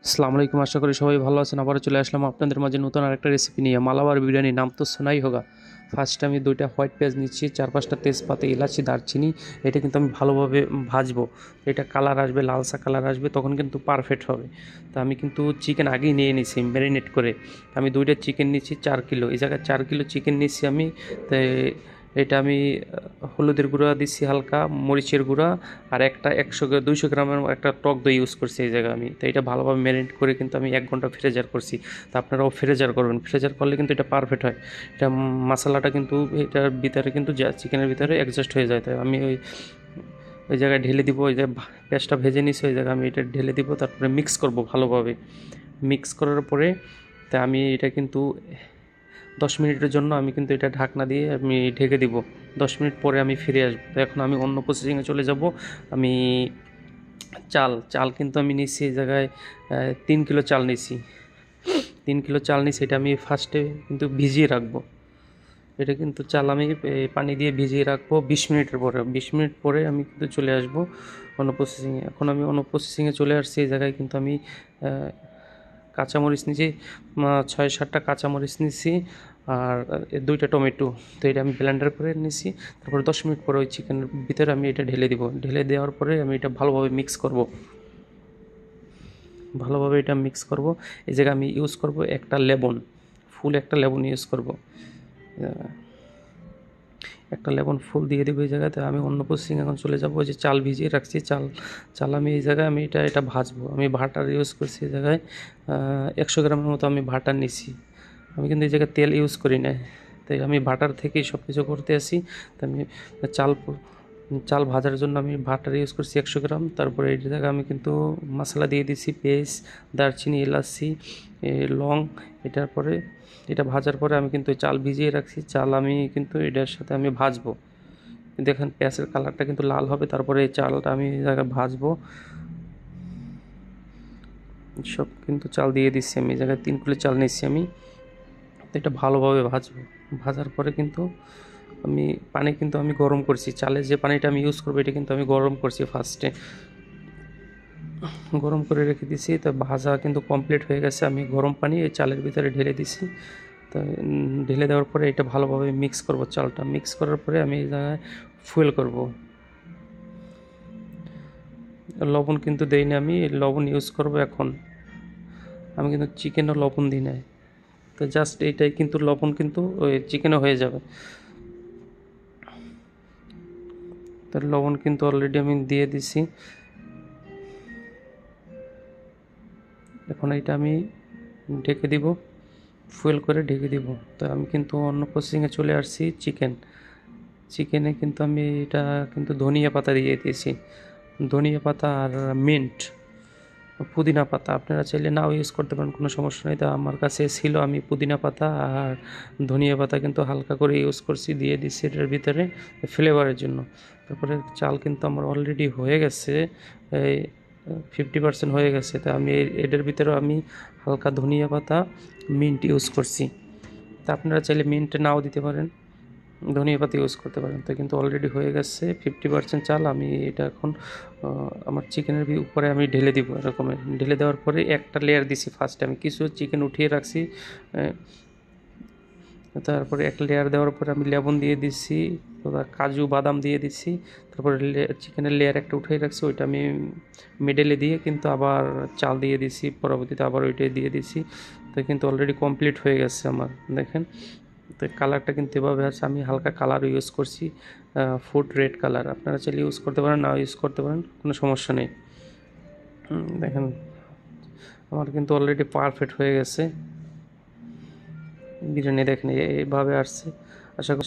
আসসালামু আলাইকুম, আশা করি সবাই ভালো আছেন। আবারও চলে আসলাম আপনাদের মাঝে নতুন আরেকটা রেসিপি নিয়ে। মালাবার বিরিয়ানি, নাম তো শোনাই হোগা। ফার্স্টে আমি 2টা হোয়াইট পেঁয়াজ নিচ্ছি, 4-5টা তেজপাতা, এলাচি, দারচিনি। এটা কিন্তু আমি ভালোভাবে ভাজবো। এটা কালার আসবে, লালসা কালার আসবে, তখন কিন্তু পারফেক্ট হবে। তো আমি কিন্তু চিকেন আগেই নিয়ে নিছি ম্যারিনেট করে। আমি 2টা চিকেন নিচ্ছি 4 কিলো, এই জায়গায় 4 কিলো চিকেন নিচ্ছি আমি। তো এটা আমি হলুদের গুঁড়া দিচ্ছি হালকা, মরিচের গুঁড়া, আর একটা 200 গ্রামের একটা টক দই ইউজ করছি এই জায়গায় আমি। তো এটা ভালোভাবে ম্যারিনেট করে কিন্তু আমি 1 ঘন্টা ফ্রেজার করছি। তো আপনারাও ফ্রেজার করবেন, ফ্রেজার করলে কিন্তু এটা পারফেক্ট হয়। এটা মশলাটা কিন্তু এটার ভিতরে কিন্তু চিকেনের ভিতরে অ্যাডজাস্ট হয়ে যায়। তাই আমি ওই জায়গায় ঢেলে দিব। ওই যে পেঁয়াজটা ভেজে নিছি ওই জায়গায় আমি এটা ঢেলে দিব, তারপরে মিক্স করব ভালোভাবে। মিক্স করার পরে তা আমি এটা কিন্তু 10 মিনিটের জন্য আমি কিন্তু এটা ঢাকনা দিয়ে আমি ঢেকে দিব। 10 মিনিট পরে আমি ফিরে আসবো। তো এখন আমি অন্য প্রসেসিংয়ে চলে যাব। আমি চাল কিন্তু আমি নিচ্ছি এই জায়গায় 3 কিলো চাল নিচ্ছি। 3 কিলো চাল নিচ্ছি, এটা আমি ফার্স্টে কিন্তু ভিজিয়ে রাখবো। এটা কিন্তু চাল আমি পানি দিয়ে ভিজিয়ে রাখবো 20 মিনিটের পরে। 20 মিনিট পরে আমি কিন্তু চলে আসবো অন্য প্রসেসিংয়ে। এখন আমি অন্য প্রসেসিংয়ে চলে আসছি। এই জায়গায় কিন্তু আমি কাঁচামরিচ নিয়েছি, 6-7টা কাঁচামরিচ নিয়েছি, আর 2টা টমেটো। তো এটা আমি ব্লেন্ডার করে নিয়েছি। তারপরে 10 মিনিট পরে ওই চিকেনের ভিতরে আমি এটা ঢেলে দিব। ঢেলে দেওয়ার পরে আমি এটা ভালোভাবে মিক্স করব। ভালোভাবে এটা মিক্স করব। এই জায়গায় আমি ইউজ করব একটা লেবন, ফুল একটা লেবন ইউজ করব। একটা লেবন ফুল দিয়ে দেবো এই জায়গাতে। আমি অন্য প্রসেসিং এখন চলে যাব। যে চাল ভিজিয়ে রাখছি, চাল আমি এই জায়গায় আমি এটা ভাজবো। আমি বাটার ইউজ করছি এই জায়গায় 100 গ্রামের মতো আমি বাটার নিছি। আমি কিন্তু এই জায়গায় তেল ইউজ করি না, তাই আমি বাটার থেকেই সব কিছু করতে আসি। তো আমি চাল চাল ভাজার জন্য আমি বাটার ইউজ করছি 100 গ্রাম। তারপরে এই জায়গায় আমি কিন্তু মশলা দিয়ে দিছি, পেঁয়াজ, দারচিনি, এলাচি, লং। এটার পরে এটা ভাজার পরে আমি কিন্তু চাল ভিজিয়ে রাখছি, চাল আমি কিন্তু এটার সাথে আমি ভাজবো। দেখেন পেঁয়াজের কালারটা কিন্তু লাল হবে। তারপরে এই চালটা আমি এই জায়গায় ভাজবো। সব কিন্তু চাল দিয়ে দিচ্ছি আমি। এই জায়গায় 3 কিলো চাল নিচ্ছি আমি। তো এটা ভালোভাবে ভাজবো। ভাজার পরে কিন্তু আমি পানি কিন্তু আমি গরম করছি। চালের যে পানিটা আমি ইউজ করবো এটা কিন্তু আমি গরম করছি ফার্স্টে, গরম করে রেখে দিছি। তো ভাজা কিন্তু কমপ্লিট হয়ে গেছে। আমি গরম পানি এই চালের ভিতরে ঢেলে দিছি। তো ঢেলে দেওয়ার পরে এটা ভালোভাবে মিক্স করব। চালটা মিক্স করার পরে আমি এই জায়গায় ফুয়েল করব। লবণ কিন্তু দেই না, আমি লবণ ইউজ করব এখন। আমি কিন্তু চিকেনও লবণ দিই না। তো জাস্ট এইটাই কিন্তু লবণ কিন্তু ওই চিকেনও হয়ে যাবে। তো লবণ কিন্তু অলরেডি আমি দিয়ে দিছি। এখন এটা আমি ঢেকে দিব, ফুয়েল করে ঢেকে দিব। তো আমি কিন্তু অন্য প্রসেসিংয়ে চলে আসছি। চিকেনে কিন্তু আমি এটা কিন্তু ধনিয়া পাতা দিয়ে দিয়েছি। ধনিয়া পাতা আর মিন্ট, পুদিনা পাতা আপনারা চাইলে নাও ইউজ করতে পারেন, কোনো সমস্যা নেই। তো আমার কাছে ছিল, আমি পুদিনা পাতা আর ধনিয়া পাতা কিন্তু হালকা করে ইউজ করছি, দিয়ে দিচ্ছি এটার ভিতরে ফ্লেভারের জন্য। তারপরে চাল কিন্তু আমার অলরেডি হয়ে গেছে, এই 50% হয়ে গেছে। তো আমি এটার ভিতরেও আমি হালকা ধনিয়া পাতা, মিন্ট ইউজ করছি। তা আপনারা চাইলে মিন্ট নাও দিতে পারেন, ধনিয়া পাতা ইউজ করতে পারেন। তো কিন্তু অলরেডি হয়ে গেছে 50% চাল। আমি এটা এখন আমার চিকেনের উপরে আমি ঢেলে দিব। এরকম ঢেলে দেওয়ার পরে একটা লেয়ার দিছি। ফার্স্টে আমি কিছু চিকেন উঠিয়ে রাখছি, তারপরে একটা লেয়ার দেওয়ার পরে আমি লেবন দিয়ে দিচ্ছি, কাজু বাদাম দিয়ে দিচ্ছি। তারপরে চিকেনের লেয়ার একটা উঠিয়ে রাখছি, ওইটা আমি মিডলে দিয়ে কিন্তু আবার চাল দিয়ে দিছি, পরবর্তীতে আবার ওইটাই দিয়ে দিছি। তো কিন্তু অলরেডি কমপ্লিট হয়ে গেছে আমার, দেখেন। তো কালারটা কিন্তু এভাবে আছে। আমি হালকা কালার ইউজ করছি, ফুড রেড কালার। আপনারা চাইলে ইউজ করতে পারেন, নাও ইউজ করতে পারেন, কোনো সমস্যা নেই। দেখেন আমার কিন্তু অলরেডি পারফেক্ট হয়ে গেছে বিরিয়ানি। দেখেন এইভাবে আসছে। আশা করি